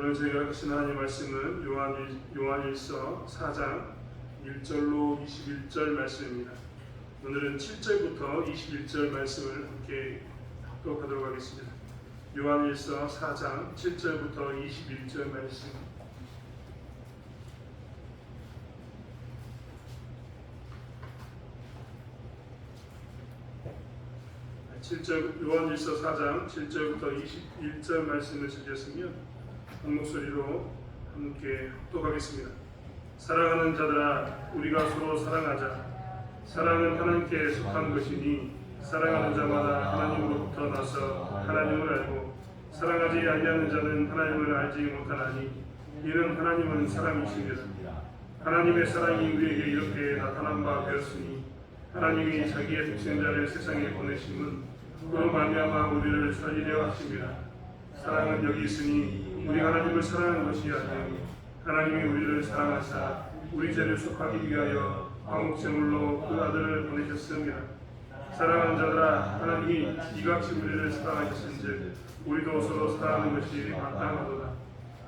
오늘 저희가 하신 하나님 말씀은 요한일서 4장 1절로 21절 말씀입니다. 오늘은 7절부터 21절 말씀을 함께 합독하도록 하겠습니다. 요한일서 4장 7절부터 21절 말씀. 요한일서 4장 7절부터 21절 말씀을 주셨으면 한 목소리로 함께 합독하겠습니다. 사랑하는 자들아, 우리가 서로 사랑하자. 사랑은 하나님께 속한 것이니 사랑하는 자마다 하나님으로부터 나서 하나님을 알고 사랑하지 아니하는 자는 하나님을 알지 못하나니 이는 하나님은 사랑이시니라. 하나님의 사랑이 우리에게 이렇게 나타난 바 되었으니 하나님이 자기의 독생자를 세상에 보내심은 그로 말미암아 우리를 살리려 하심이라. 사랑은 여기 있으니 우리 하나님을 사랑하는 것이 아니요 하나님이 우리를 사랑하사 우리 죄를 속하기 위하여 화목제물로 그 아들을 보내셨습니다. 사랑하는 자들아, 하나님이 이같이 우리를 사랑하셨은즉 우리도 서로 사랑하는 것이 마땅하도다.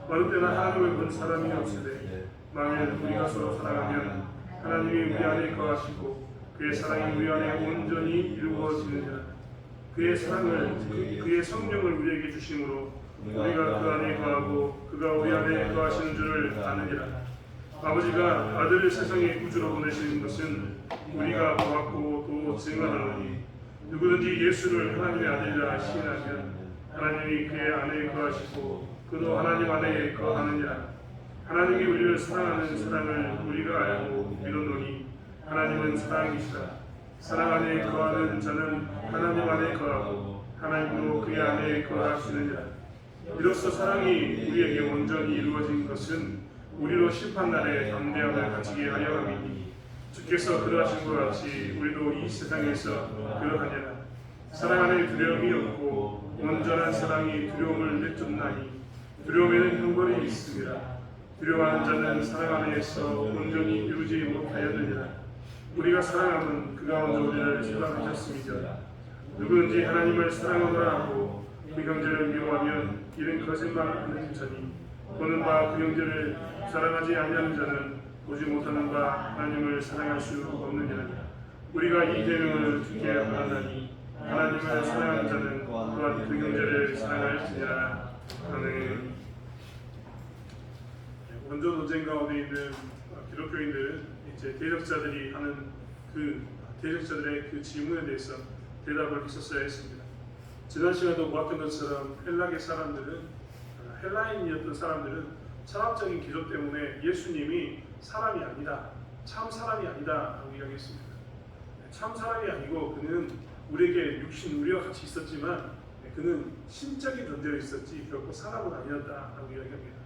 어느 때나 하나님을 본 사람이 없으되 만일 우리가 서로 사랑하면 하나님이 우리 안에 거하시고 그의 사랑이 우리 안에 온전히 이루어지느니라. 그의 사랑을 그의 성령을 우리에게 주심으로 우리가 그 안에 거하고 그가 우리 안에 거하시는 줄을 아느니라. 아버지가 아들을 세상에 구주로 보내시는 것은 우리가 보았고 또 증언하노니 누구든지 예수를 하나님의 아들이라 시인하면 하나님이 그의 안에 거하시고 그도 하나님 안에 거하느니라. 하나님이 우리를 사랑하는 사랑을 우리가 알고 믿었노니 하나님은 사랑이시라. 사랑 안에 거하는 자는 하나님 안에 거하고 하나님도 그의 안에 거하시느니라. 이로써 사랑이 우리에게 온전히 이루어진 것은 우리로 심판날에 담대함을 가지게 하려 함이니 주께서 그러하신 것 같이 우리도 이 세상에서 그러하니라. 사랑 안에 두려움이 없고 온전한 사랑이 두려움을 내쫓나니 두려움에는 형벌이 있습니다. 두려워하는 자는 사랑 안에서 온전히 이루지 못하였느니라. 우리가 사랑하면 그가 먼저 우리를 사랑하셨음이니라. 누구든지 하나님을 사랑하노라 하고 그 형제를 미워하면 이는 거짓말하는 자니 보는 바 그 형제를 사랑하지 아니하는 자는 보지 못하는 바 하나님을 사랑할 수 없느니라. 우리가 이 계명을 주께 하나니 하나님을 사랑하는 자는 또한 그 형제를 사랑할지니라. 아멘. 원조 논쟁 가운데 있는 기독교인들은 이제 대적자들이 하는 그 대적자들의 그 질문에 대해서 대답을 했었어야 했습니다. 지난 시간에도 보았던 것처럼 헬라계 사람들은 헬라인이었던 사람들은 철학적인 기조 때문에 예수님이 사람이 아니다, 참 사람이 아니다 라고 이야기했습니다. 참 사람이 아니고 그는 우리에게 육신 우리와 같이 있었지만 그는 신적인 존재로 있었지 결코 사람은 아니었다 라고 이야기합니다.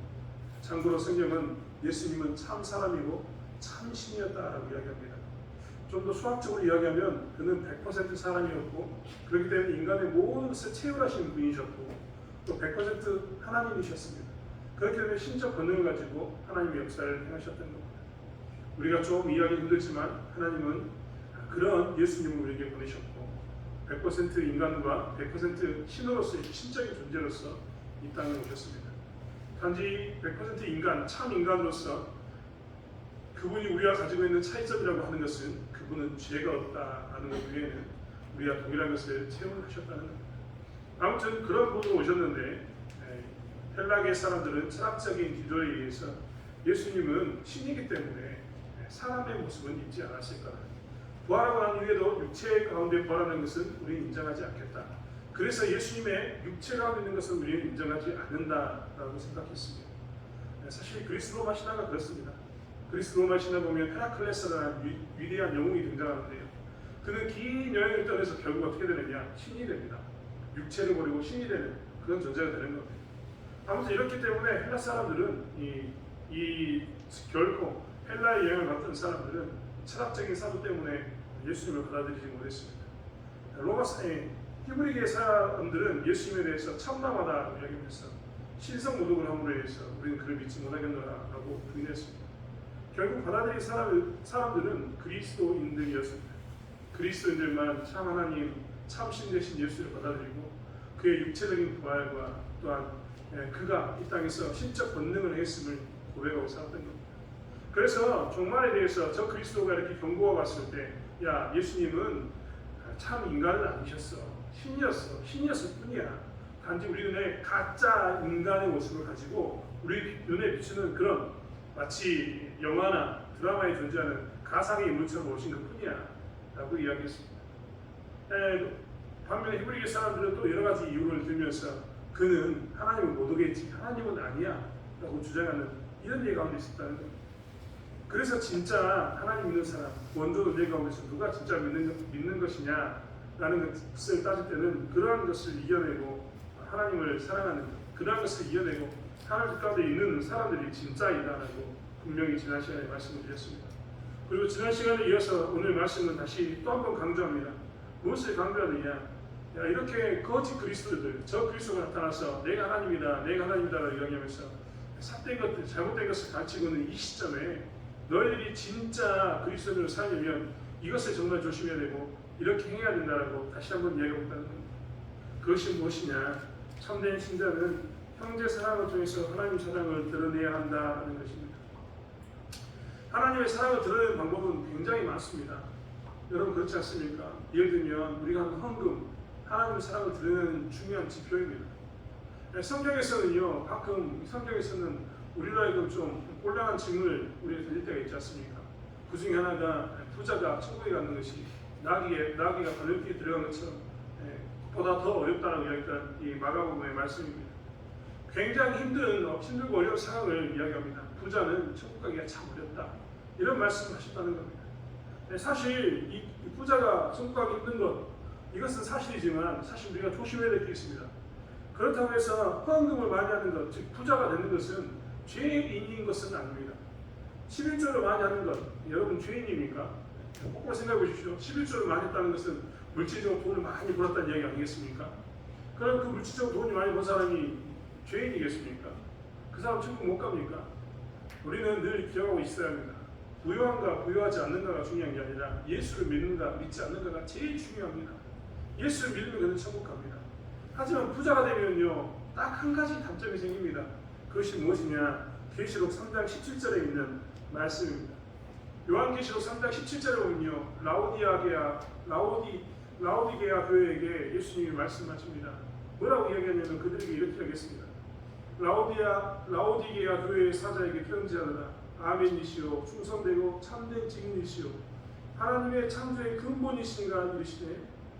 참고로 성경은 예수님은 참 사람이고 참 신이었다 라고 이야기합니다. 좀 더 수학적으로 이야기하면 그는 100% 사람이었고 그렇기 때문에 인간의 모든 것을 채울하시는 분이셨고 또 100% 하나님이셨습니다. 그렇기 때문에 신적 권능을 가지고 하나님의 역사를 행하셨던 겁니다. 우리가 좀 이해하기 힘들지만 하나님은 그런 예수님을 우리에게 보내셨고 100% 인간과 100% 신으로서 신적인 존재로서 이 땅에 오셨습니다. 단지 100% 인간, 참 인간으로서 그분이 우리가 가지고 있는 차이점이라고 하는 것은 그분은 죄가 없다라는 것 외에는 우리가 동일한 것을 체험하셨다는 겁니다. 아무튼 그런 분으로 오셨는데 헬라계 사람들은 철학적인 기도에 의해서 예수님은 신이기 때문에 사람의 모습은 입지 않았을 거다. 부활하고 난 이후에도 육체 가운데 부활하는 것은 우리는 인정하지 않겠다. 그래서 예수님의 육체 가운데 있는 것은 우리는 인정하지 않는다라고 생각했습니다. 사실 그리스 로마 신화가 그렇습니다. 그리스 로마 신화 보면 헤라클레스라는 위대한 영웅이 등장하는데요. 그는 긴 여행을 떠나서 결국 어떻게 되느냐? 신이 됩니다. 육체를 버리고 신이 되는 그런 존재가 되는 겁니다. 아무튼 이렇기 때문에 헬라 사람들은 결코 헬라의 여행을 갔던 사람들은 철학적인 사도 때문에 예수님을 받아들이지 못했습니다. 히브리계 사람들은 예수님에 대해서 참남하다고 이야기하면서 신성 모독을 함으로 해서 우리는 그를 믿지 못하겠노라라고 부인했습니다. 결국 받아들인 사람들은 그리스도인들이었습니다. 그리스도인들만 참 하나님, 참 신 되신 예수를 받아들이고 그의 육체적인 부활과 또한 그가 이 땅에서 신적 본능을 했음을 고백하고 살았던 겁니다. 그래서 종말에 대해서 저 그리스도가 이렇게 경고가 왔을 때, 야, 예수님은 참 인간은 아니셨어. 신이었을 뿐이야. 단지 우리 눈에 가짜 인간의 모습을 가지고 우리 눈에 비추는 그런 마치 영화나 드라마에 존재하는 가상의 인물처럼 오신 것 뿐이야 라고 이야기했습니다. 반면에 히브리계 사람들은 또 여러 가지 이유를 들면서 그는 하나님을 못 오겠지, 하나님은 아니야 라고 주장하는 이런 예 가운데 있었다는 겁니다. 그래서 진짜 하나님 믿는 사람, 원조 예 가운데서 누가 진짜 믿는 것이냐 라는 것을 따질 때는 그러한 것을 이겨내고 하나님을 사랑하는, 그러한 것을 이겨내고 하나님 가운데 있는 사람들이 진짜이다라고 분명히 지난 시간에 말씀을 드렸습니다. 그리고 지난 시간에 이어서 오늘 말씀은 다시 또 한 번 강조합니다. 무엇을 강조하느냐? 야, 이렇게 거짓 그리스도들, 저 그리스도가 나타나서 내가 하나님이다, 내가 하나님이다라고 이야기하면서 삿된 것들, 잘못된 것을 가르치고 있는 이 시점에 너희들이 진짜 그리스도를 살려면 이것을 정말 조심해야 되고 이렇게 행해야 된다라고 다시 한번 이야기하고 있다는 겁니다. 그것이 무엇이냐? 참된 신자는 형제 사랑을 통해서 하나님 사랑을 드러내야 한다는 것입니다. 하나님의 사랑을 드러내는 방법은 굉장히 많습니다. 여러분 그렇지 않습니까? 예를 들면 우리가 하는 헌금, 하나님의 사랑을 드러내는 중요한 지표입니다. 성경에서는요, 가끔 성경에서는 우리로 하여금 좀 곤란한 질문을 우리가 드릴 때가 있지 않습니까? 그 중에 하나가 부자가 천국에 가는 것이 나귀가 바늘길에 들어간 것처럼 보다 더 어렵다라고 이야기했던 이 마가복음의 말씀입니다. 굉장히 힘들고 어려운 상황을 이야기합니다. 부자는 천국 가기가 참 어렵다. 이런 말씀을 하셨다는 겁니다. 사실 이 부자가 천국 가기 힘든 것, 이것은 사실이지만 사실 우리가 조심해야 될 게 있습니다. 그렇다고 해서 헌금을 많이 하는 것, 즉 부자가 되는 것은 죄인인 것은 아닙니다. 11조를 많이 하는 것, 여러분 죄인입니까? 꼭 생각해 보십시오. 11조를 많이 했다는 것은 물질적으로 돈을 많이 벌었다는 이야기 아니겠습니까? 그럼 그 물질적으로 돈이 많이 번 사람이 죄인이겠습니까? 그 사람 천국 못 갑니까? 우리는 늘 기억하고 있어야 합니다. 부유한가 부유하지 않는가가 중요한 게 아니라 예수를 믿는가 믿지 않는가가 제일 중요합니다. 예수를 믿으면 그는 천국 갑니다. 하지만 부자가 되면요, 딱 한 가지 단점이 생깁니다. 그것이 무엇이냐? 계시록 3장 17절에 있는 말씀입니다. 요한계시록 3장 17절에 보면요, 라오디게아 교회에게 예수님이 말씀하십니다. 뭐라고 이야기하냐면 그들에게 이렇게 하겠습니다. 라오디게아 교회의 사자에게 편지하노라. 아멘이시오, 충성되고 참된 증인이시오, 하나님의 창조의 근본이시니가 이르시되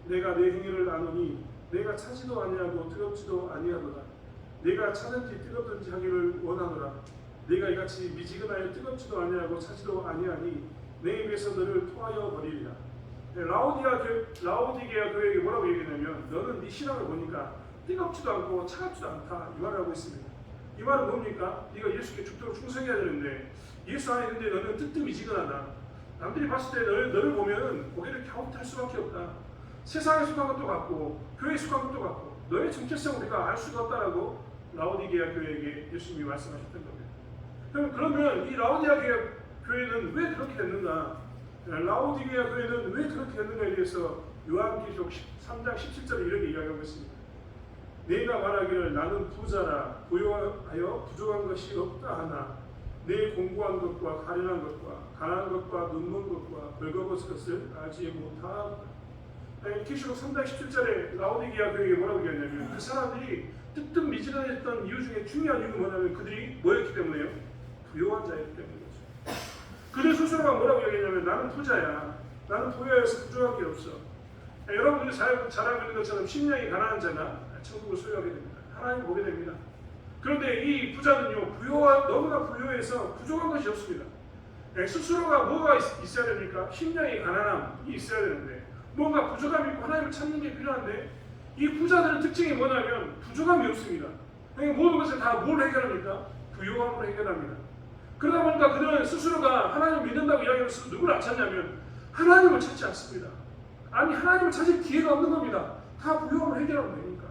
내가 내 행위를 아노니 내가 차지도 아니하고 뜨겁지도 아니하노라. 내가 차든지 뜨겁든지 하기를 원하노라. 내가 이같이 미지근하여 뜨겁지도 아니하고 차지도 아니하니 내 입에서 너를 토하여 버리리라. 라오디게아 교회에게 뭐라고 얘기하냐면 너는 네 신앙을 보니까 뜨겁지도 않고 차갑지도 않다 이 말을 하고 있습니다. 이 말은 뭡니까? 네가 예수께 죽도록 충성해야 되는데 예수 안에 있는데 너는 뜨뜻미지근하다. 남들이 봤을 때 너를 보면 고개를 갸웃할 수밖에 없다. 세상에 속한 것도 같고 교회에 속한 것도 같고 너의 정체성을 우리가 알 수가 없다라고 라오디게아 교회에게 예수님이 말씀하셨던 겁니다. 그러면 이 라오디게아 교회는 왜 그렇게 됐는가? 라오디게아 교회는 왜 그렇게 됐는가에 대해서 요한계시록 3장 17절에 이렇게 이야기하고 있습니다. 내가 말하기를 나는 부자라 부유하여 부족한 것이 없다 하나 내 공부한 것과 가련한 것과 가난한 것과 눈먼 것과 벌거벗은 것을 알지 못하다. 계시록 3장 17절에 라오디게아 교회에게 뭐라고 얘기했냐면 그 사람들이 뜨뜻미지근했던 이유 중에 중요한 이유는 뭐냐면 그들이 뭐였기 때문에요? 부유한 자였기 때문이죠. 그들 스스로가 뭐라고 얘기했냐면 나는 부자야. 나는 부유해서 부족한 게 없어. 여러분들이 잘 알고 있는 것처럼 심령이 가난한 자가 천국을 소유하게 됩니다. 하나님 보게 됩니다. 그런데 이 부자는요, 너무나 부유해서 부족한 것이 없습니다. 스스로가 뭐가 있어야 됩니까? 심령이 가난함이 있어야 되는데 뭔가 부족함이 있고 하나님을 찾는 게 필요한데 이 부자들의 특징이 뭐냐면 부족함이 없습니다. 모든 것을 다 뭘 해결합니까? 부유함으로 해결합니다. 그러다 보니까 그들은 스스로가 하나님을 믿는다고 이야기하면서 누구를 안 찾냐면 하나님을 찾지 않습니다. 아니 하나님을 찾을 기회가 없는 겁니다. 다 부유함을 해결하면 되니까.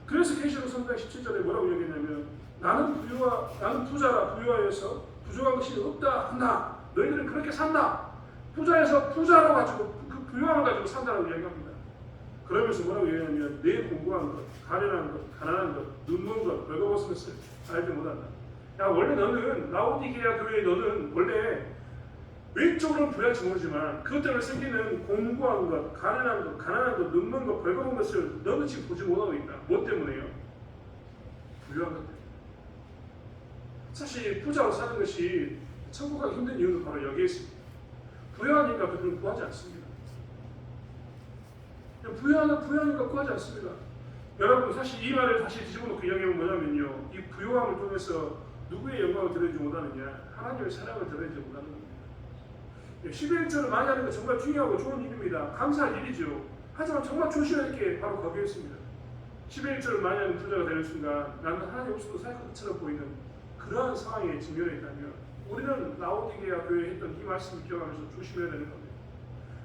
그래서 계시록 3장 17절에 뭐라고 얘기했냐면 나는 부자라 부유하여서 부족한 것이 없다 한다. 너희들은 그렇게 산다. 부자에서 부자로 가지고 그 부유함을 가지고 산다라고 이야기합니다. 그러면서 뭐라고 얘기하냐면 내 공부한 것, 가련한 것, 가난한 것, 눈먼 것, 벌거벗은 것을 알지 못한다. 야, 원래 너는 라오디게아 교회에 너는 원래 왼쪽으로는 부여할지 모르지만 그것 때문에 생기는 공부한 것, 가련한 것, 가난한 것, 눈먼 것, 벌거벗은 것을 너는 지금 보지 못하고 있다. 뭐 때문에요? 부유한 것 때문에. 사실 부자로 사는 것이 천국 가기 힘든 이유는 바로 여기에 있습니다. 부유하니까 그들은 구하지 않습니다. 부유하니까 구하지 않습니다. 여러분, 사실 이 말을 다시 뒤집어놓고 이야기하면 뭐냐면요, 이 부유함을 통해서 누구의 영광을 드러내지 못하느냐, 하나님의 사랑을 드러내지 못하는 겁니다. 11조를 많이 하는 건 정말 중요하고 좋은 일입니다. 감사할 일이죠. 하지만 정말 조심해야 할 게 바로 거기에 있습니다. 11조를 많이 하는 부자가 되는 순간 나는 하나님 없어도 살 것처럼 보이는 그러한 상황에 직면해 있다면 우리는 라오디게아 교회에 했던 이 말씀을 기억하면서 조심해야 되는 겁니다.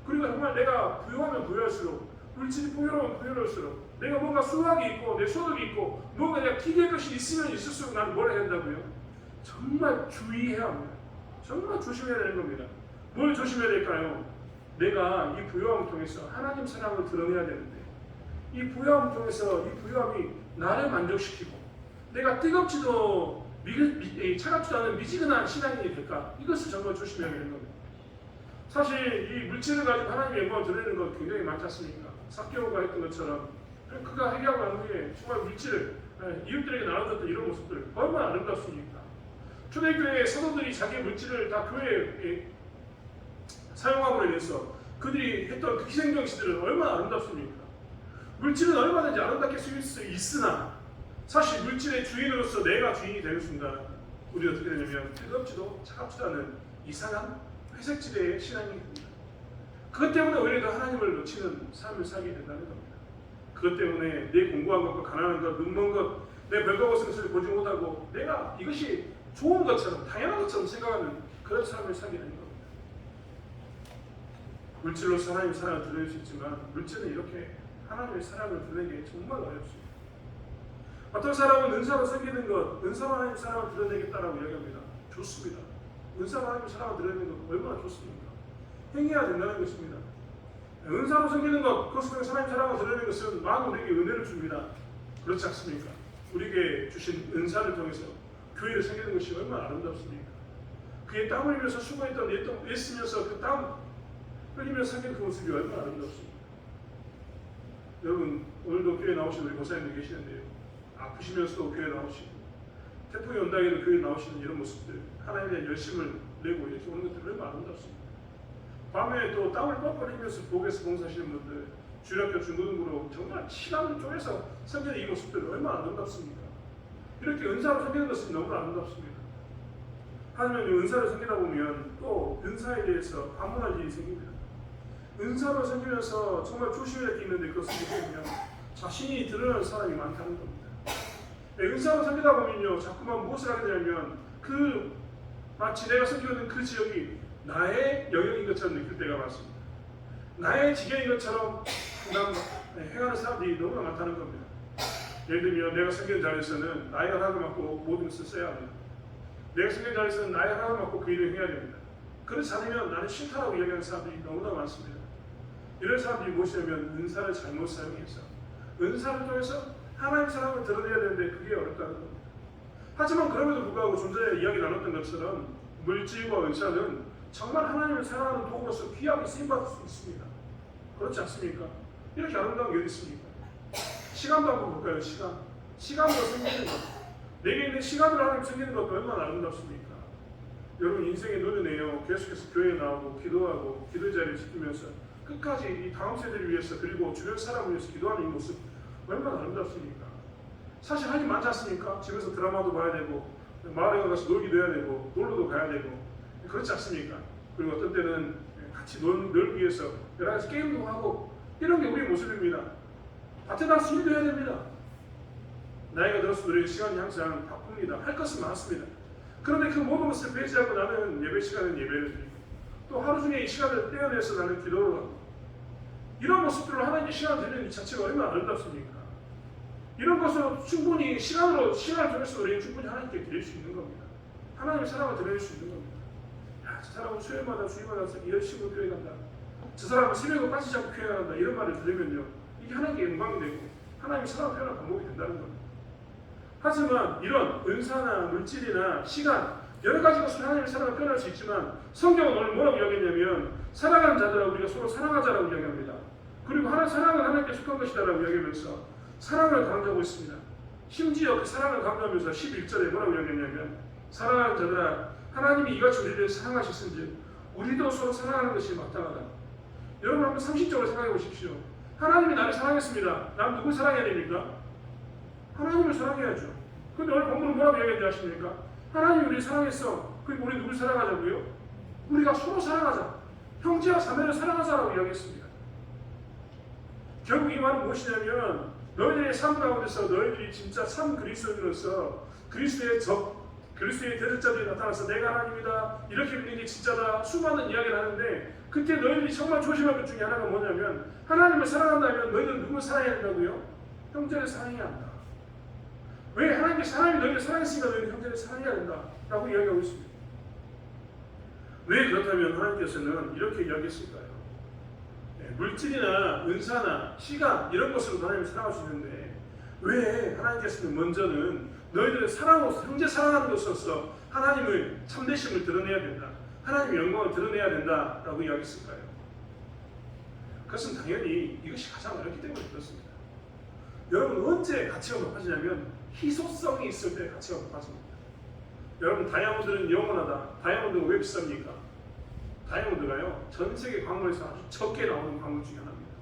그리고 정말 내가 부유하면 부유할수록, 물질이 풍요로우면 풍요로울수록, 내가 뭔가 수확이 있고 내 소득이 있고 뭔가 내가 기댈 것이 있으면 있을수록 나는 뭘 해야 된다고요? 정말 주의해야 합니다. 정말 조심해야 되는 겁니다. 뭘 조심해야 될까요? 내가 이 부유함을 통해서 하나님 사랑을 드러내야 되는데 이 부유함을 통해서 이 부유함이 나를 만족시키고 내가 뜨겁지도 차갑지도 않은 미지근한 신앙인이 될까? 이것을 정말 조심해야 되는 겁니다. 사실 이 물질을 가지고 하나님의 영광을 드러내는 것 굉장히 많지 않습니까? 삭개오가 했던 것처럼 그가 회개하고 난 후에 정말 물질을 이웃들에게 나눠줬던 이런 모습들 얼마나 아름답습니까? 초대교회의 사도들이 자기의 물질을 다 교회에 사용함으로 인해서 그들이 했던 그 희생정신들은 얼마나 아름답습니까? 물질은 얼마든지 아름답게 쓰일 수 있으나 사실 물질의 주인으로서 내가 주인이 되는 순간 우리가 어떻게 되냐면 뜨겁지도 차갑지도 않은 이상한 회색지대의 신앙이 됩니다. 그것 때문에 오히려 더 하나님을 놓치는 삶을 살게 된다는 겁니다. 그것 때문에 내 공부한 것과 가난한 것, 눈먼 것, 내 벌거벗은 것을 보지 못하고 내가 이것이 좋은 것처럼 당연한 것처럼 생각하는 그런 삶을 살게 되는 겁니다. 물질로서 하나님의 사랑을 드러낼 수 있지만 물질은 이렇게 하나님의 사랑을 드러내기 정말 어렵습니다. 어떤 사람은 은사로 섬기는 것, 은사로 하나님의 사랑을 드러내겠다라고 이야기합니다. 좋습니다. 은사로 하나님의 사랑을 드러내는 것 얼마나 좋습니까? 행해야 된다는 것입니다. 은사로 섬기는 것, 그것을 통해서 하나님의 사랑을 드러내는 것은 많은 우리에게 은혜를 줍니다. 그렇지 않습니까? 우리에게 주신 은사를 통해서 교회를 섬기는 것이 얼마나 아름답습니까? 그의 땀 흘리면서 수고했던 애쓰면서 그 땀 흘리면서 섬기는 그 모습이 얼마나 아름답습니까? 여러분, 오늘도 교회 나오신 우리 목사님들 계시는데요. 아프시면서도 교회 나오시고 태풍이 온다 해도 교회 나오시는 이런 모습들, 하나님에 대한 열심을 내고 이렇게 오는 것들 얼마나 아름답습니다. 밤에 또 땀을 뻘뻘 흘리면서 복에서 봉사하시는 분들, 주일학교 중고등부로 정말 시간을 쪼개서 섬기는 이 모습들 얼마나 아름답습니까? 이렇게 은사로 섬기는 것은 너무 아름답습니다. 하지만 은사를 섬기다 보면 또 은사에 대해서 반문할 일이 생깁니다. 은사로 섬기면서 정말 조심해야 할 게 있는데 그것을 보면 자신이 드러나는 사람이 많다는 겁니다. 은사로 섬기다 보면요, 자꾸만 무엇을 하게 되냐면 마치 내가 섬기고 있는 그 지역이 나의 영역인 것처럼 느낄 때가 많습니다. 나의 지경인 것처럼 행하는 사람들이 너무나 많다는 겁니다. 예를 들면 내가 섬기는 자리에서는 나의 허락을 받고 모든 것을 써야 합니다. 내가 섬기는 자리에서는 나의 허락을 받고 그 일을 해야 됩니다. 그렇지 않으면 나는 싫다라고 이야기하는 사람들이 너무나 많습니다. 이런 사람들이 무엇이냐면 은사를 잘못 사용해서 은사를 통해서 하나님의 사랑을 드러내야 되는데 그게 어렵다는 겁니다. 하지만 그럼에도 불구하고 좀 전에 이야기 나눴던 것처럼 물질과 은사는 정말 하나님을 사랑하는 도구로서 귀하게 쓰임받을 수 있습니다. 그렇지 않습니까? 이렇게 아름다운 게 어디 있습니까? 시간도 한번 볼까요? 시간으로 섬기는 것, 내게 있는 시간으로 하나님 섬기는 것도 얼마나 아름답습니까? 여러분 인생의 노년에요, 계속해서 교회에 나오고 기도하고 기도 자리를 지키면서 끝까지 이 다음 세대를 위해서 그리고 주변 사람을 위해서 기도하는 이 모습 얼마나 아름답습니까? 사실 할 일 많지 않습니까? 집에서 드라마도 봐야 되고 마을에 가서 놀기도 해야 되고 놀러도 가야 되고 그렇지 않습니까? 그리고 어떤 때는 같이 놀기 위해서 여러 가지 게임도 하고 이런 게 우리의 모습입니다. 밭에 나가서 일도 해야 됩니다. 나이가 들어서 우리의 시간이 항상 바쁩니다. 할 것은 많습니다. 그런데 그 모든 것을 배제하고 나는 예배 시간은 예배를 드리고 또 하루 중에 이 시간을 떼어내서 나는 기도를 하고 이런 모습들로 하나님께 시간을 드리는 이 자체가 얼마나 아름답습니까? 이런 것으로 충분히 시간을 통해서 우리는 충분히 하나님께 드릴 수 있는 겁니다. 하나님의 사랑을 드릴 수 있는 겁니다. 야, 저 사람은 수요일마다 주일마다 열심히 교회 간다. 저 사람은 새벽에 빠지지 않고 교회 간다. 이런 말을 들으면요, 이 이게 하나님께 영광이 되고 하나님이 사랑을 표현하는 방법이 된다는 겁니다. 하지만 이런 은사나 물질이나 시간 여러 가지 것으로 하나님의 사랑을 표현할 수 있지만 성경은 오늘 뭐라고 이야기했냐면 사랑하는 자들아 우리가 서로 사랑하자라고 이야기합니다. 그리고 사랑은 하나님께 속한 것이다라고 이야기하면서 사랑을 강조하고 있습니다. 심지어 그 사랑을 강조하면서 11절에 뭐라고 이야기했냐면 사랑하는 자들아 하나님이 이같이 우리를 사랑하셨은지 우리도 서로 사랑하는 것이 마땅하다. 여러분 한번 상식적으로 생각해 보십시오. 하나님이 나를 사랑했습니다. 난 누굴 사랑해야 됩니까? 하나님을 사랑해야죠. 근데 오늘 본문은 뭐라고 이야기하지 아십니까? 하나님이 우리를 사랑했어. 그리고 우리 누굴 사랑하자고요? 우리가 서로 사랑하자. 형제와 자매를 사랑하자라고 이야기했습니다. 결국 이 말은 무엇이냐면 너희들의 삶 가운데서 너희들이 진짜 참 그리스도인으로서 그리스도의 그리스도의 대적자들이 나타나서 내가 하나님이다 이렇게 믿는 게 진짜다 수많은 이야기를 하는데 그때 너희들이 정말 조심할 것 중에 하나가 뭐냐면 하나님을 사랑한다면 너희들은 누굴 사랑해야 된다고요? 형제를 사랑해야 한다. 왜? 하나님이 너희를 사랑했으니까 너희는 형제를 사랑해야 된다 라고 이야기하고 있습니다. 왜 그렇다면 하나님께서는 이렇게 이야기했을까요? 물질이나 은사나 시간 이런 것으로 하나님을 사랑할 수 있는데 왜 하나님께서는 먼저는 너희들의 사랑으로서 형제 사랑하는 것으로서 하나님의 참되심을 드러내야 된다. 하나님의 영광을 드러내야 된다라고 이야기했을까요? 그것은 당연히 이것이 가장 어렵기 때문에 그렇습니다. 여러분 언제 가치가 높아지냐면 희소성이 있을 때 가치가 높아집니다. 여러분 다이아몬드는 영원하다. 다이아몬드가 왜 비쌉니까? 다이아몬드가요 전 세계 광물에서 아주 적게 나오는 광물 중에 하나입니다.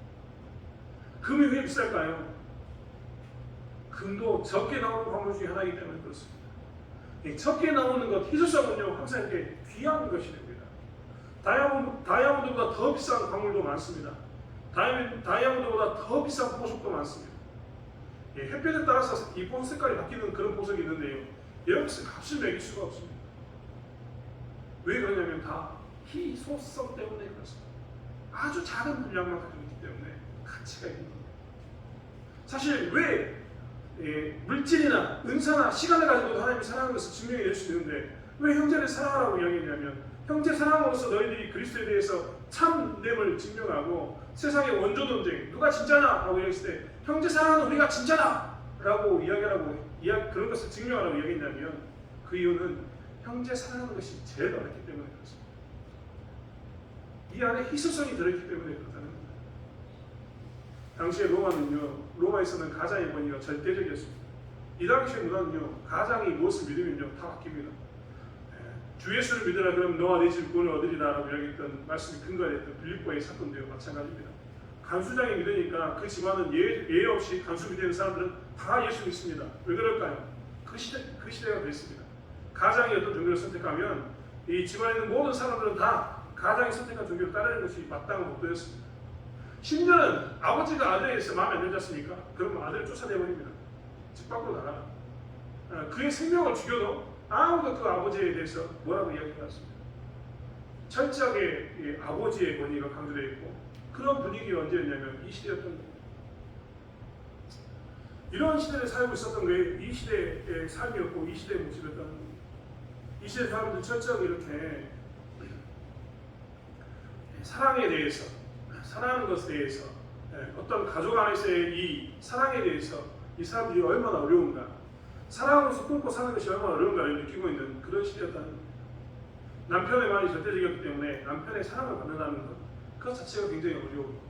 금이 왜 비쌀까요? 금도 적게 나오는 광물 중에 하나이기 때문에 그렇습니다. 적게 나오는 것, 희소성은요 항상 이렇게 귀한 것이 됩니다. 다이아몬드보다 더 비싼 광물도 많습니다. 다이아몬드보다 더 비싼 보석도 많습니다. 햇볕에 따라서 이 보석 색깔이 바뀌는 그런 보석이 있는데요. 여기서 값을 매길 수가 없습니다. 왜 그러냐면 다 희소성 때문에 그렇습니다. 아주 작은 분량만 가지고 있기 때문에 가치가 있는 겁니다. 사실 왜 물질이나 은사나 시간을 가지고도 하나님이 사랑하는 것을 증명해 낼 수 있는데 왜 형제를 사랑하라고 이야기했냐면 형제 사랑으로서 너희들이 그리스도에 대해서 참됨을 증명하고 세상의 원조 논쟁 누가 진짜냐 라고 이야기했을 때 형제 사랑하는 우리가 진짜다 라고 그런 것을 증명하라고 이야기했냐면 그 이유는 형제 사랑하는 것이 제일 어렵기 때문에 그렇습니다. 이 안에 희소성이 들어있기 때문에 그렇다는 겁니다. 당시에 로마에서는 가장의 권위가 절대적이었습니다. 이 당시의 문화는요 가장이 무엇을 믿으면요 다 바뀝니다. 주 예수를 믿으라 그러면 너와 네 집 구원을 얻으리라 라고 이야기했던 말씀이 근거했던 빌립보의 사건도 마찬가지입니다. 간수장이 믿으니까 그 집안은 예외 없이 간수 믿는 사람들은 다 예수 믿습니다. 왜 그럴까요? 그 시대가 그랬습니다. 가장이 어떤 종교를 선택하면 이 집안에 있는 모든 사람들은 다 가장이 선택한 종교를 따르는 것이 마땅한 법도였습니다. 심지어는 아버지가 아들에 대해서 마음에 안 들지 않습니까? 그러면 아들을 쫓아내버립니다. 집 밖으로 나가라. 그의 생명을 죽여도 아무도 그 아버지에 대해서 뭐라고 이야기하지 않습니다. 철저하게 아버지의 권위가 강조되어 있고 그런 분위기가 언제였냐면 이 시대였던 겁니다. 이런 시대를 살고 있었던 게 이 시대의 삶이었고 이 시대의 모습이었다는 겁니다. 이 시대 사람들 철저하게 이렇게 사랑에 대해서 사랑하는 것에 대해서 어떤 가족 안에서의 이 사랑에 대해서 이 사람들이 얼마나 어려운가 사랑으로서 끊고 사는 것이 얼마나 어려운가를 느끼고 있는 그런 시대였다는 겁니다. 남편의 말이 절대적이었기 때문에 남편의 사랑을 받는다는 것 그 자체가 굉장히 어려워.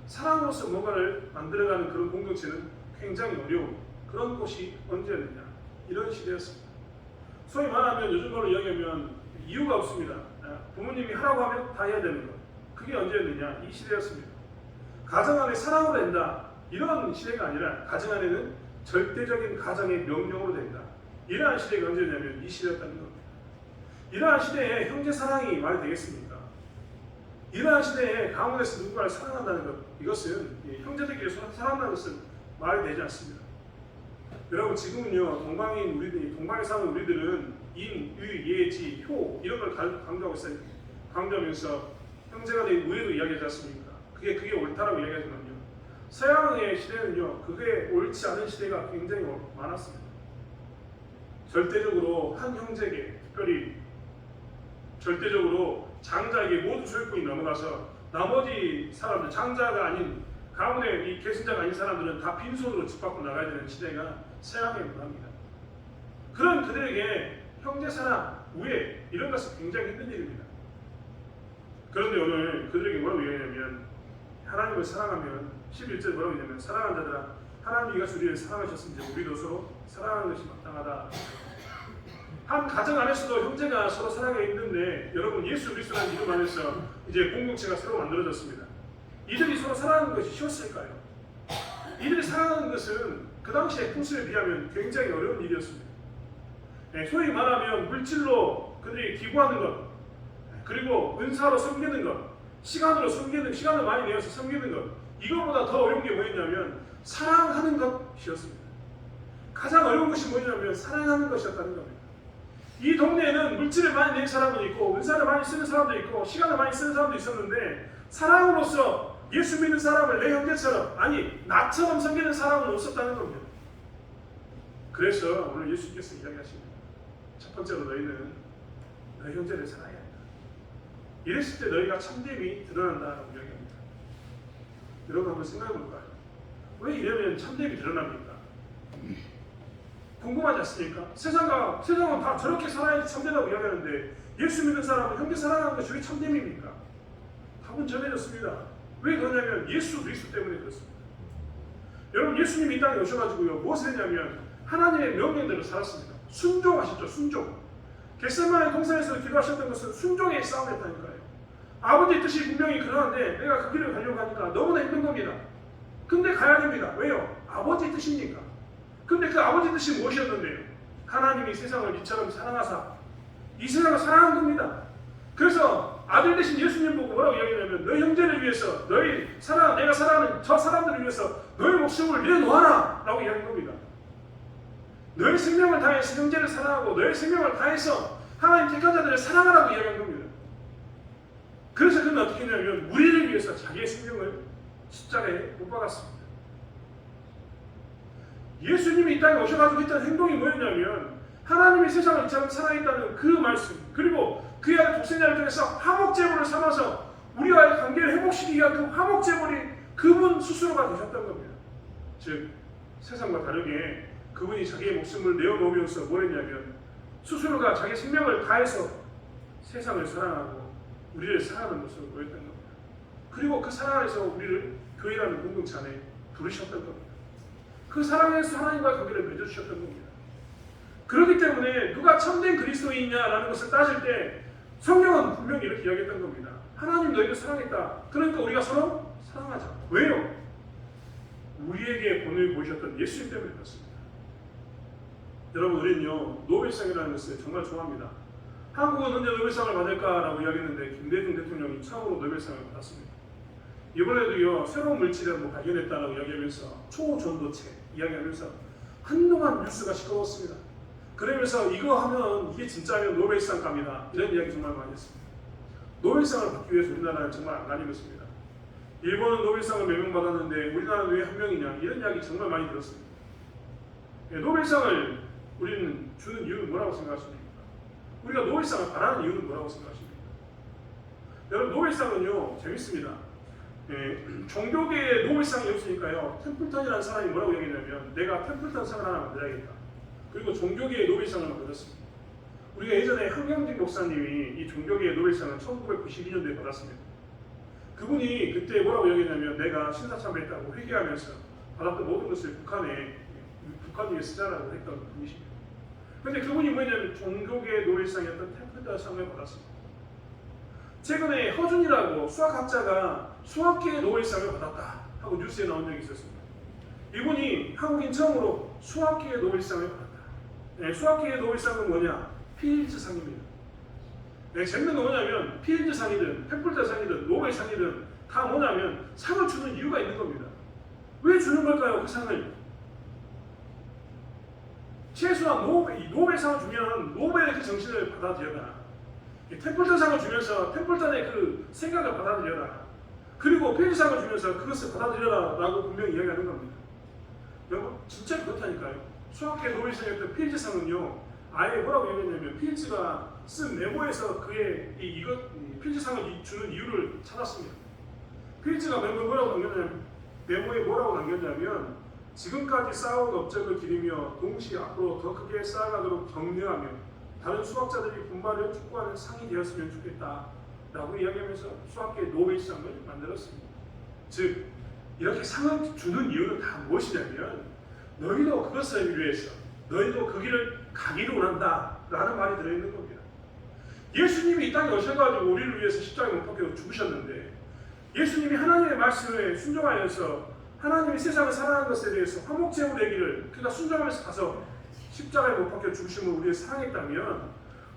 사랑으로서 뭔가를 만들어가는 그런 공동체는 굉장히 어려운 그런 곳이 언제였느냐 이런 시대였습니다. 소위 말하면 요즘 말로 이야기하면 이유가 없습니다. 부모님이 하라고 하면 다 해야 되는 것 그게 언제였느냐 이 시대였습니다. 가정 안에 사랑으로 된다 이런 시대가 아니라 가정 안에는 절대적인 가정의 명령으로 된다 이러한 시대가 언제였냐면 이 시대였다는 겁니다. 이러한 시대에 형제 사랑이 말이 되겠습니까? 이러한 시대에 가문에서 누군가를 사랑한다는 것 이것은 형제들끼리 사랑한다는 것은 말이 되지 않습니다. 여러분 지금은요 동방에 사는 우리들은 인, 유, 예, 지, 효 이런 걸 강조하고 있어요. 강조하면서 형제가 된 우애도 이야기하지 않습니까? 그게 옳다라고 이야기하지만요. 서양의 시대는요 그게 옳지 않은 시대가 굉장히 많았습니다. 절대적으로 한 형제에게 특별히 절대적으로 장자에게 모두 소유권이 넘어가서 나머지 사람들 장자가 아닌 가문에 이 계승자가 아닌 사람들은 다 빈손으로 집 밖으로 나가야 되는 시대가 새하게 문합니다. 그런 그들에게 형제 사랑, 우애 이런 것은 굉장히 힘든 일입니다. 그런데 오늘 그들에게 뭐라고 얘기하냐면 하나님을 사랑하면 11절 뭐라고 얘기하냐면 사랑하는 자들아 하나님이 이같이 우리를 사랑하셨은지 우리도 서로 사랑하는 것이 마땅하다. 한 가정 안에서도 형제가 서로 사랑하기 힘든데 여러분 예수 그리스도라는 이름 안에서 이제 공동체가 새로 만들어졌습니다. 이들이 서로 사랑하는 것이 쉬웠을까요? 이들이 사랑하는 것은 그 당시의 풍습에 비하면 굉장히 어려운 일이었습니다. 소위 말하면 물질로 그들이 기부하는 것, 그리고 은사로 섬기는 것, 시간을 많이 내어서 섬기는 것, 이것보다 더 어려운 게 뭐였냐면 사랑하는 것이었습니다. 가장 어려운 것이 뭐냐면 사랑하는 것이었다는 겁니다. 이 동네에는 물질을 많이 내는 사람도 있고 은사를 많이 쓰는 사람도 있고 시간을 많이 쓰는 사람도 있었는데 사랑으로서 예수 믿는 사람을 내 형제처럼 아니 나처럼 섬기는 사람은 없었다는 겁니다. 그래서 오늘 예수께서 이야기하십니다. 첫 번째로 너희는 너희 형제를 사랑해야 한다. 이랬을 때 너희가 참됨이 드러난다라고 이야기합니다. 여러분 한번 생각해 볼까요? 왜 이러면 참됨이 드러납니까? 궁금하지 않습니까? 세상은 다 저렇게 살아야지 참되다고 이야기하는데 예수 믿는 사람은 형제 사랑하는 것이 왜 참됨입니까? 답은 정해졌습니다. 왜 그러냐면 예수 그리스도 때문에 그렇습니다. 여러분 예수님이 이 땅에 오셔가지고요 무엇을 했냐면 하나님의 명령대로 살았습니다. 순종하셨죠. 순종. 겟세마네 동산에서 기도하셨던 것은 순종의 싸움이었다니까요. 아버지 뜻이 분명히 그러한데 내가 그 길을 가려고 하니까 너무나 힘든 겁니다. 근데 가야 됩니다. 왜요? 아버지 뜻이니까. 근데 그 아버지 뜻이 무엇이었는데요? 하나님이 세상을 이처럼 사랑하사 이 세상을 사랑한 겁니다. 그래서 아들 대신 예수님 보고 뭐라고 이야기하냐면 너희 형제를 위해서 내가 사랑하는 저 사람들을 위해서 너희 목숨을 내놓아라 라고 이야기한 겁니다. 너희 생명을 다해서 형제를 사랑하고 너희 생명을 다해서 하나님 택한 자들을 사랑하라고 이야기한 겁니다. 그래서 그는 어떻게 했냐면 우리를 위해서 자기의 생명을 십자가에 못 박았습니다. 예수님이 이 땅에 오셔가지고 했던 행동이 뭐였냐면 하나님이 세상을 이처럼 사랑했다는 그 말씀 그리고 그의 아들 독생자를 통해서 화목제물을 삼아서 우리와의 관계를 회복시키기 위한 그 화목제물이 그분 스스로가 되셨던 겁니다. 즉 세상과 다르게 그분이 자기의 목숨을 내어놓으면서 뭐 했냐면 스스로가 자기 생명을 다해서 세상을 사랑하고 우리를 사랑하는 모습을 보였던 겁니다. 그리고 그 사랑 안에서 우리를 교회라는 공동체 안에 부르셨던 겁니다. 그 사랑에서 하나님과 관계를 맺어주셨던 겁니다. 그렇기 때문에 누가 참된 그리스도인이냐라는 것을 따질 때 성경은 분명히 이렇게 이야기했던 겁니다. 하나님 너희를 사랑했다. 그러니까 우리가 서로 사랑하자. 왜요? 우리에게 본을 보이셨던 예수님 때문에 그렇습니다. 여러분 우리는요 노벨상이라는 것을 정말 좋아합니다. 한국은 언제 노벨상을 받을까라고 이야기했는데 김대중 대통령이 처음으로 노벨상을 받았습니다. 이번에도요 새로운 물질을 발견했다라고 이야기하면서 초전도체 이야기하면서 한동안 뉴스가 시끄러웠습니다. 그러면서 이거 하면 이게 진짜면 노벨상 갑니다. 이런 이야기 정말 많이 했습니다. 노벨상을 받기 위해서 우리나라는 정말 안간힘했습니다. 일본은 노벨상을 몇 명 받았는데 우리나라는 왜 한 명이냐 이런 이야기 정말 많이 들었습니다. 노벨상을 우리는 주는 이유는 뭐라고 생각하십니까? 우리가 노벨상을 바라는 이유는 뭐라고 생각하십니까? 여러분 노벨상은요 재밌습니다. 종교계에 노벨상이 없으니까요 템플턴이라는 사람이 뭐라고 얘기하냐면 내가 템플턴상을 하나 만들어야겠다. 그리고 종교계의 노벨상을 만들었습니다. 우리가 예전에 한경직 목사님이 이 종교계의 노벨상을 1992년도에 받았습니다. 그분이 그때 뭐라고 얘기했냐면 내가 신사참배했다고 회개하면서 받았던 모든 것을 북한 위에 쓰자라고 했던 분이십니다. 그런데 그분이 뭐냐면 종교계의 노벨상이었던 템플턴상을 받았습니다. 최근에 허준이라고 수학학자가 수학계의 노벨상을 받았다 하고 뉴스에 나온 적이 있었습니다. 이분이 한국인 처음으로 수학계의 노벨상을 받았다. 수학계의 노벨상은 뭐냐? 필즈상입니다. 재밌는 건 뭐냐면 필즈상이든 템플턴상이든 노벨상이든 다 뭐냐면 상을 주는 이유가 있는 겁니다. 왜 주는 걸까요? 그 상을 최소한 노벨상을 주면 노벨의 그 정신을 받아들여라. 템플턴상을 주면서 템플턴의 그 생각을 받아들여라. 그리고 필즈상을 주면서 그것을 받아들여라 라고 분명히 이야기하는 겁니다. 여러분 진짜 그렇다니까요. 수학계 노벨상이었던 필즈상은요 아예 뭐라고 얘기했냐면 필즈가 쓴 메모에서 그의 필즈상을 주는 이유를 찾았습니다. 필즈가 뭐라고 남겼냐면 메모에 뭐라고 남겼냐면 지금까지 쌓아온 업적을 기리며 동시에 앞으로 더 크게 쌓아가도록 격려하며 다른 수학자들이 분발을 촉구하는 상이 되었으면 좋겠다 라고 이야기하면서 수학계 노벨상을 만들었습니다. 즉 이렇게 상을 주는 이유는 다 무엇이냐면 너희도 그것을 위해서 너희도 그 길을 가기를 원한다 라는 말이 들어있는 겁니다. 예수님이 이 땅에 오셔가지고 우리를 위해서 십자가에 못 박혀 죽으셨는데 예수님이 하나님의 말씀에 순종하여서 하나님이 세상을 사랑하는 것에 대해서 화목제물 되기를 그가 순종하면서 가서 십자가에 못 박혀 죽으심을 우리를 사랑했다면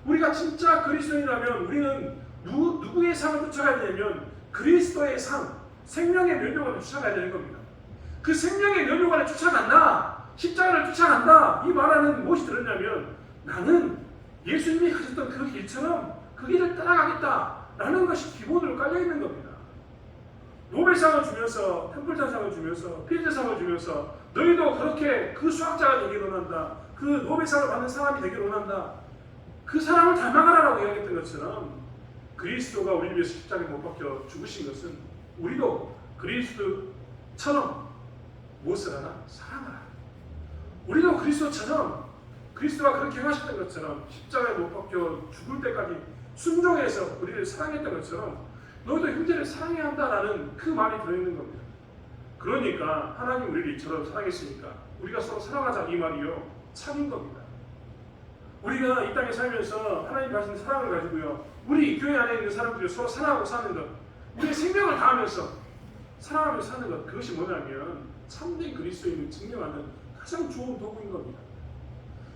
우리가 진짜 그리스도인이라면 우리는 누구의 상을 쫓아가야 되냐면 그리스도의 상, 생명의 면류관을 쫓아가야 되는 겁니다. 그 생명의 면류관을 쫓아간다, 십자가를 쫓아간다 이 말하는 무엇이 들었냐면 나는 예수님이 가셨던 그 길처럼 그 길을 따라가겠다라는 것이 기본으로 깔려있는 겁니다. 노벨상을 주면서 템플턴상을 주면서 필드상을 주면서 너희도 그렇게 그 수학자가 되기를 원한다. 그 노벨상을 받는 사람이 되기를 원한다. 그 사람을 닮아가라라고 이야기했던 것처럼 그리스도가 우리를 위해서 십자가에 못 박혀 죽으신 것은 우리도 그리스도처럼 무엇을 하나? 사랑하라. 우리도 그리스도처럼 그리스도가 그렇게 하셨던 것처럼 십자가에 못 박혀 죽을 때까지 순종해서 우리를 사랑했던 것처럼 너희도 형제를 사랑해야 한다라는 그 말이 들어있는 겁니다. 그러니까 하나님 우리를 이처럼 사랑했으니까 우리가 서로 사랑하자 이 말이요 참인 겁니다. 우리가 이 땅에 살면서 하나님 가진 사랑을 가지고요 우리 교회 안에 있는 사람들이 서로 사랑하고 사는 것 우리의 생명을 다하면서 사랑하며 사는 것 그것이 뭐냐면 참된 그리스도인을 증명하는 가장 좋은 도구인 겁니다.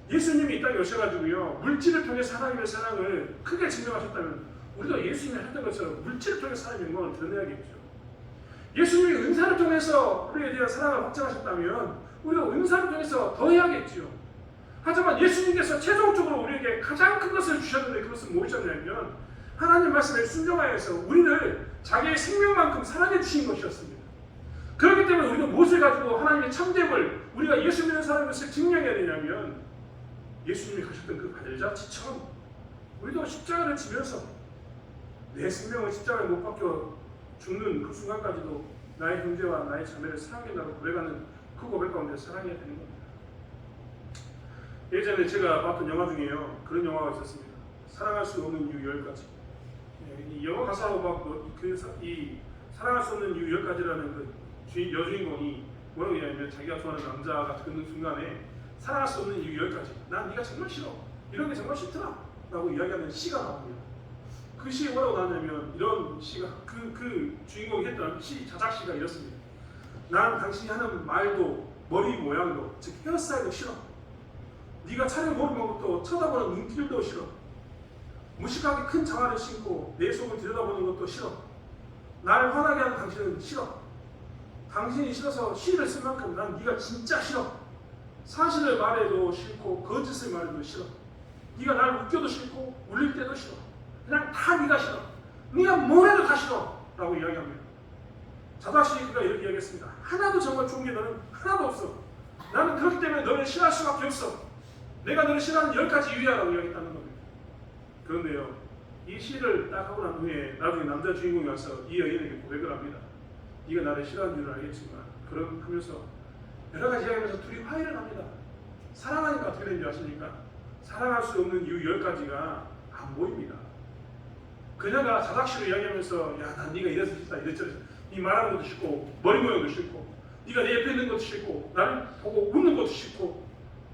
예수님이 이 땅에 오셔가지고요 물질을 통해서 하나님의 사랑을 크게 증명하셨다면 우리도 예수님이 했던 것처럼 물질을 통해서 하나님의 영광을 드러내야겠죠. 예수님이 은사를 통해서 우리에 대한 사랑을 확증하셨다면 우리도 은사를 통해서 더 해야겠죠. 하지만 예수님께서 최종적으로 우리에게 가장 큰 것을 주셨는데 그것은 무엇이었냐면 하나님 말씀에 순종하여서 우리를 자기의 생명만큼 사랑해 주신 것이었습니다. 그렇기 때문에 우리도 무엇을 가지고 하나님의 참됨을 우리가 예수 믿는 사람인 것을 증명해야 되냐면 예수님이 가셨던 그 발자취처럼 우리도 십자가를 지면서 내 생명을 십자가에 못 박혀 죽는 그 순간까지도 나의 형제와 나의 자매를 사랑한다고 고백하는 그 고백 가운데 사랑해야 되는 겁니다. 예전에 제가 봤던 영화 중에요 그런 영화가 있었습니다. 사랑할 수 없는 이유 10가지. 이 영화 가사로 이 사랑할 수 없는 이유 10가지라는 그 여주인공이 뭐라고 얘기하냐면 자기가 좋아하는 남자가 듣는 순간에 사랑할 수 없는 이유 10가지. 난 네가 정말 싫어. 이런 게 정말 싫더라. 라고 이야기하는 시가 나옵니다. 그 시에 뭐라고 나왔냐면 이런 시가 그 주인공이 했던 자작시가 이렇습니다. 난 당신이 하는 말도 머리 모양도 즉 헤어스타일도 싫어. 네가 차려 머리 먹고 쳐다보는 눈길도 싫어. 무식하게 큰 장화를 신고 내 속을 들여다보는 것도 싫어. 날 화나게 하는 당신은 싫어. 당신이 싫어서 시를 쓸 만큼 난 네가 진짜 싫어. 사실을 말해도 싫고 거짓을 말해도 싫어. 네가 날 웃겨도 싫고 울릴 때도 싫어. 그냥 다 네가 싫어. 네가 뭘 해도 다 싫어. 라고 이야기합니다. 자다시가 이렇게 이야기했습니다. 하나도 정말 좋은 게 너는 하나도 없어. 나는 그렇기 때문에 너를 싫어할 수밖에 없어. 내가 너를 싫어하는 10가지 이유야라고 이야기했다는 겁니다. 그런데요, 이 시를 딱 하고 난 후에 나중에 남자 주인공이 와서 이 여인에게 고백을 합니다. 네가 나를 싫어하는 줄은 알겠지만 그럼 하면서 여러 가지 이야기하면서 둘이 화해를 합니다. 사랑하니까 어떻게 되는지 아십니까? 사랑할 수 없는 이유 10가지가 안 보입니다. 그녀가 자작시로 이야기하면서 야, 난 네가 이래서 싫다 이랬저래서 네 말하는 것도 싫고 머리 모양도 싫고 네가 내 옆에 있는 것도 싫고 나를 보고 웃는 것도 싫고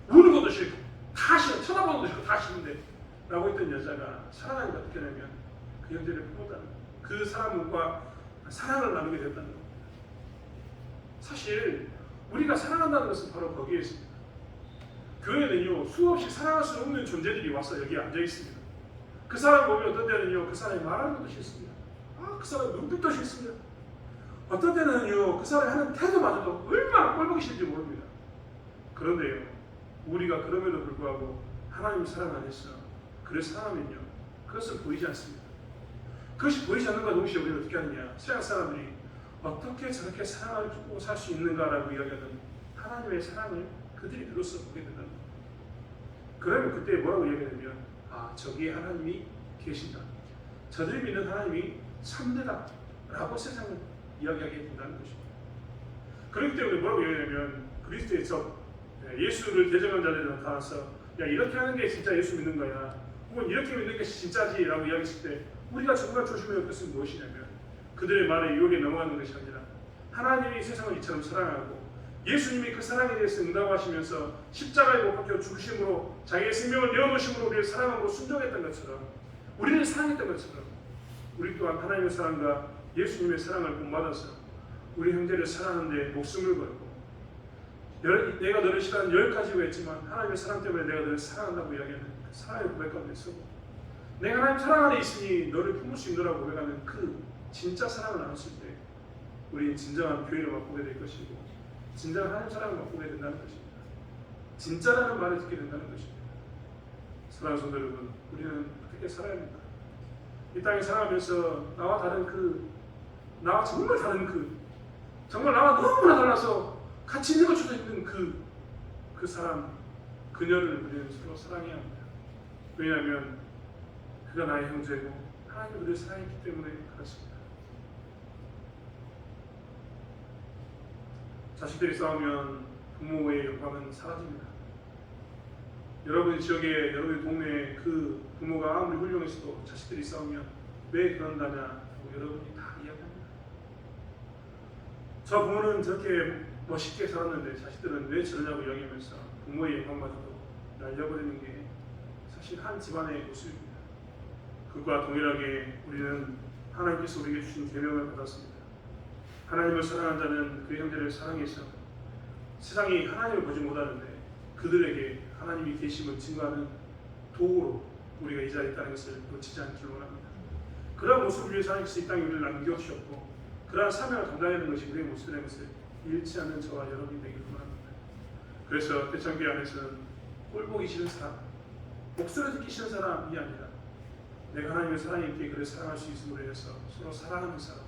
우는 것도 싫고 다 싫어. 쳐다보는 것도 싫고 다 싫은데 라고 했던 여자가 사랑하니까 어떻게 되냐면 그 형제를 품었다는 거예요. 그 사람과 사랑을 나누게 됐다는 겁니다. 사실 우리가 사랑한다는 것은 바로 거기에 있습니다. 교회는요 수없이 사랑할 수 없는 존재들이 와서 여기 앉아 있습니다. 그 사람 보면 어떤 때는요 그 사람이 말하는 것도 싫습니다. 그 사람 눈빛도 싫습니다. 어떤 때는요 그 사람이 하는 태도마저도 얼마나 꼴보기 싫은지 모릅니다. 그런데요 우리가 그럼에도 불구하고 하나님 사랑 안에서 그를 사랑하면요 그것은 보이지 않습니다. 그것이 보이지 않는가 동시에 우리는 어떻게 하느냐 세상 사람들이 어떻게 저렇게 사랑을 주고 살 수 있는가라고 이야기하는 하나님의 사랑을 그들이 들어서 보게 된다는 겁니다. 그러면 그때 뭐라고 이야기하냐면 저기에 하나님이 계신다. 저들이 믿는 하나님이 참되다 라고 세상을 이야기하게 된다는 것입니다. 그렇기 때문에 뭐라고 얘기하냐면 그리스도의 적, 예수를 대적한 자들이 나타나서 야 이렇게 하는 게 진짜 예수 믿는 거야, 혹은 이렇게 믿는 게 진짜지 라고 이야기했을 때 우리가 정말 조심해야 할 것은 무엇이냐면 그들의 말에 유혹에 넘어가는 것이 아니라 하나님이 세상을 이처럼 사랑하고 예수님이 그 사랑에 대해서 응답하시면서 십자가에 못 박혀 죽으심으로 자기의 생명을 내어놓으심으로 우리를 사랑함으로 순종했던 것처럼, 우리를 사랑했던 것처럼 우리 또한 하나님의 사랑과 예수님의 사랑을 본받아서 우리 형제를 사랑하는데 목숨을 걸고, 내가 너를 싫어하는 10가지가 있지만 하나님의 사랑 때문에 내가 너를 사랑한다고 이야기하는 그 사랑의 고백 가운데 서고, 내가 하나님 사랑 안에 있으니 너를 품을 수 있노라고 고백하는 그 진짜 사랑을 나눴을 때 우리는 진정한 교회를 맛보게 될 것이고 진정한 하나님 사랑을 맛보게 된다는 것입니다. 진짜라는 말을 듣게 된다는 것입니다. 사랑하는 성도 여러분, 우리는 어떻게 살아야 합니까? 이 땅에 살아가면서 나와 정말 다른 정말 나와 너무나 달라서 같이 있는 것처럼 있는 그 사람, 그녀를 우리는 서로 사랑해야 합니다. 왜냐하면 그가 나의 형제고 하나님이 우리를 사랑했기 때문에 그렇습니다. 자식들이 싸우면 부모의 영광은 사라집니다. 여러분의 지역에, 여러분의 동네에 그 부모가 아무리 훌륭했어도 자식들이 싸우면 왜 그런다냐고 여러분이 다 이야기합니다. 저 부모는 저렇게 멋있게 살았는데 자식들은 왜 저러냐고 이야기하면서 부모의 영광마저도 날려버리는 게 사실 한 집안의 모습입니다. 그것과 동일하게 우리는 하나님께서 우리에게 주신 계명을 받았습니다. 하나님을 사랑한 자는 그 형제를 사랑해서 세상이 하나님을 보지 못하는데 그들에게 하나님이 계심을 증거하는 도구로 우리가 이 자리에 있다는 것을 놓치지 않기를 원합니다. 그러한 모습을 위해서 하나님께서 이 땅에 우리를 남겨주셨고 그러한 사명을 감당하는 것이 우리의 모습이라는 것을 잃지 않는 저와 여러분이 되기를 원합니다. 그래서 대청교회 안에서는 꼴보기 싫은 사람, 목소리 듣기 싫은 사람이 아니라 내가 하나님의 사랑이 있기에 그를 사랑할 수 있음으로 해서 서로 사랑하는 사람,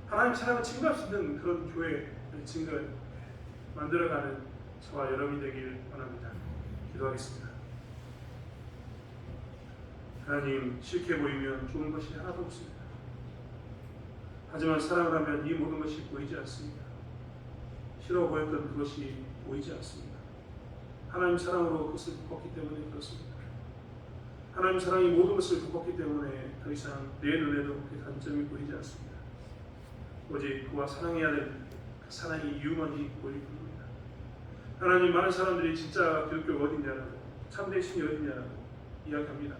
하나님의 사랑을 증거할 수 있는 그런 교회의 증거를 만들어가는 저와 여러분이 되길 원합니다. 기도하겠습니다. 하나님, 싫게 보이면 좋은 것이 하나도 없습니다. 하지만 사랑을 하면 이 모든 것이 보이지 않습니다. 싫어 보였던 그것이 보이지 않습니다. 하나님 사랑으로 그것을 덮었기 때문에 그렇습니다. 하나님 사랑이 모든 것을 덮었기 때문에 더 이상 내 눈에도 그 단점이 보이지 않습니다. 오직 그와 사랑해야 될 그 사랑의 이유만이 보일 뿐입니다. 하나님, 많은 사람들이 진짜 기독교가 어디냐라고, 참된 신이 어디냐라고 이야기합니다.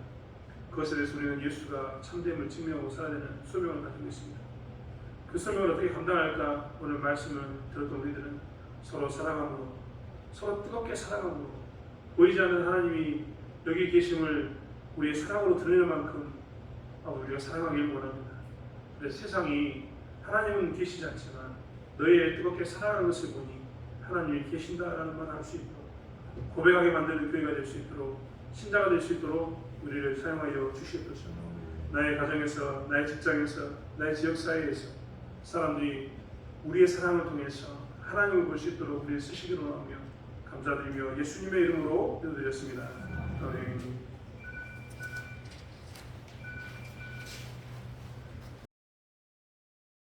그것에 대해서 우리는 예수가 참됨을 증명하고 살아야 되는 소명을 가지고 있습니다. 그 소명을 어떻게 감당할까? 오늘 말씀을 들었던 우리들은 서로 사랑함으로, 서로 뜨겁게 사랑함으로, 보이지 않는 하나님이 여기 계심을 우리의 사랑으로 드러낼 만큼 우리가 사랑하길 원합니다. 그래서 세상이 하나님은 계시지 않지만 너희의 뜨겁게 사랑하는 것을 보니 하나님이 계신다라는 말 할 수 있도록, 고백하게 만드는 교회가 될 수 있도록, 신자가 될 수 있도록 우리를 사용하여 주시옵소서. 나의 가정에서, 나의 직장에서, 나의 지역사회에서 사람들이 우리의 사랑을 통해서 하나님을 볼 수 있도록 우리를 쓰시기로 하며 감사드리며 예수님의 이름으로 기도드렸습니다. 아멘.